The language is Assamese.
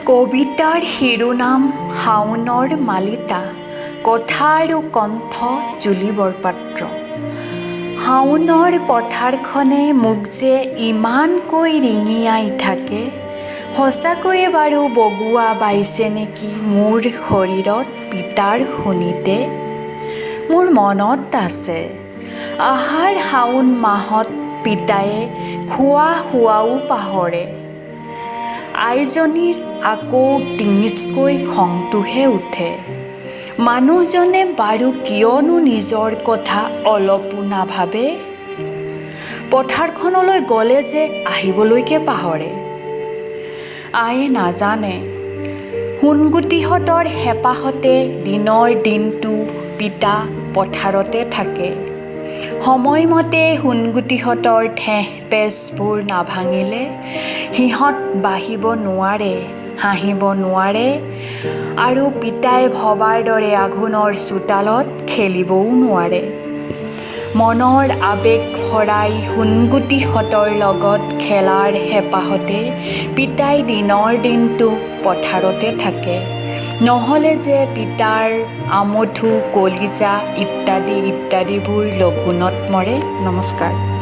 কবিতাৰ শিৰোনাম শাওনৰ মালিতা, কথা আৰু কণ্ঠ জুলি বৰপাত্ৰ। শাওনৰ পথাৰখনে মোক যে ইমানকৈ ৰিঙিয়াই থাকে, সঁচাকৈয়ে বাৰু বগুৱা বাইছে নেকি মোৰ শৰীৰত পিতাৰ শুনিতে। মোৰ মনত আছে আহাৰ শাওন মাহত পিতায়ে খোৱা শোৱাও পাহৰে। আইজনীৰ আকৌ টিঙিচকৈ খংটোহে উঠে। মানুহজনে বাৰু কিয়নো নিজৰ কথা অলপো নাভাবে। পথাৰখনলৈ গ'লে যে আহিবলৈকে পাহৰে। আয়ে নাজানে সোণগুটিহঁতৰ হেঁপাহতে দিনৰ দিনটো পিতা পথাৰতে থাকে। সময়মতে সোণগুটিহঁতৰ ঠেহ পেচবোৰ নাভাঙিলে সিহঁত বাঢ়িব নোৱাৰে, হাঁহিব নোৱাৰে আৰু পিতাই ভবাৰ দৰে আঘোণৰ চোতালত খেলিবও নোৱাৰে। মনৰ আৱেগ ভৰাই সোণগুটিহঁতৰ লগত খেলাৰ হেঁপাহতে পিতাই দিনৰ দিনটো পথাৰতে থাকে। নহ'লে যে পিতাৰ আমঠু, কলিজা ইত্যাদিবোৰ লঘোণত মৰে। নমস্কাৰ।